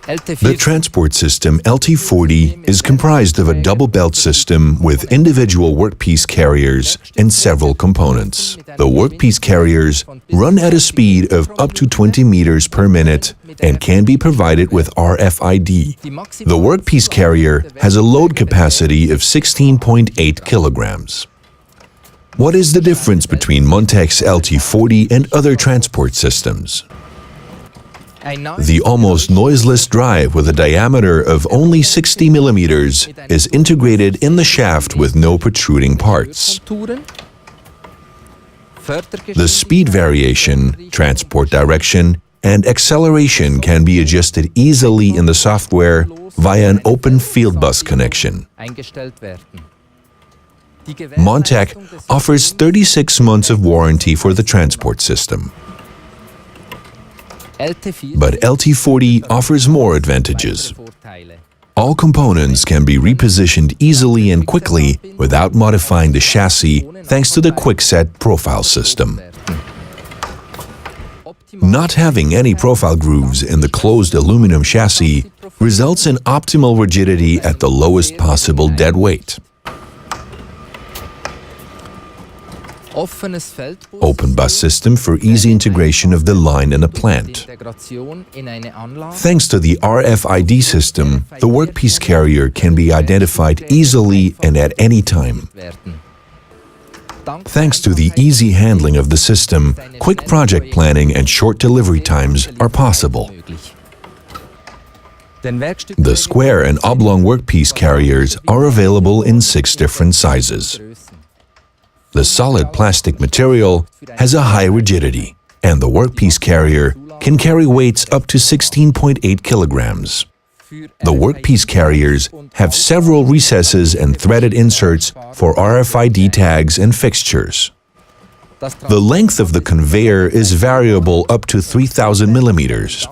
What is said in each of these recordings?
The transport system LT40 is comprised of a double belt system with individual workpiece carriers and several components. The workpiece carriers run at a speed of up to 20 meters per minute and can be provided with RFID. The workpiece carrier has a load capacity of 16.8 kilograms. What is the difference between Montech's LT40 and other transport systems? The almost noiseless drive with a diameter of only 60 millimeters is integrated in the shaft with no protruding parts. The speed variation, transport direction, and acceleration can be adjusted easily in the software via an open field bus connection. Montech offers 36 months of warranty for the transport system. But LT40 offers more advantages. All components can be repositioned easily and quickly without modifying the chassis thanks to the quick-set profile system. Not having any profile grooves in the closed aluminum chassis results in optimal rigidity at the lowest possible dead weight. Open bus system for easy integration of the line in a plant. Thanks to the RFID system, the workpiece carrier can be identified easily and at any time. Thanks to the easy handling of the system, quick project planning and short delivery times are possible. The square and oblong workpiece carriers are available in 6 different sizes. The solid plastic material has a high rigidity, and the workpiece carrier can carry weights up to 16.8 kilograms. The workpiece carriers have several recesses and threaded inserts for RFID tags and fixtures. The length of the conveyor is variable up to 3,000 millimeters.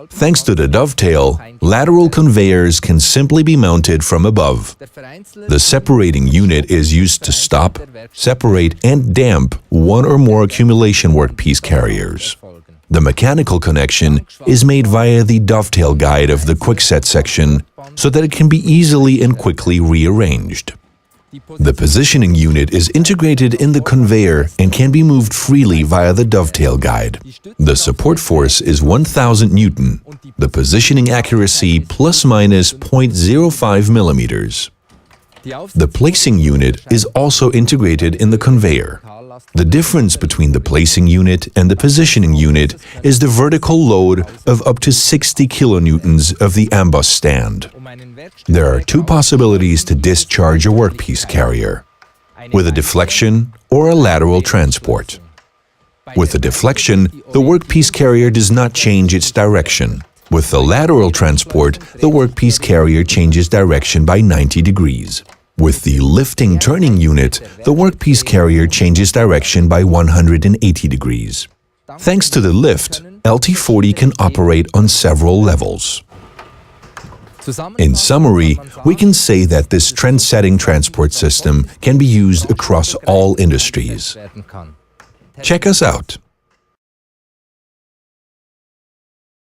Thanks to the dovetail, lateral conveyors can simply be mounted from above. The separating unit is used to stop, separate, and damp one or more accumulation workpiece carriers. The mechanical connection is made via the dovetail guide of the quickset section so that it can be easily and quickly rearranged. The positioning unit is integrated in the conveyor and can be moved freely via the dovetail guide. The support force is 1,000 Newton, the positioning accuracy plus/minus 0.05 millimeters. The placing unit is also integrated in the conveyor. The difference between the placing unit and the positioning unit is the vertical load of up to 60 kilonewtons of the amboss stand. There are 2 possibilities to discharge a workpiece carrier: with a deflection or a lateral transport. With a deflection, the workpiece carrier does not change its direction. With the lateral transport, the workpiece carrier changes direction by 90 degrees. With the lifting-turning unit, the workpiece carrier changes direction by 180 degrees. Thanks to the lift, LT40 can operate on several levels. In summary, we can say that this trend-setting transport system can be used across all industries. Check us out.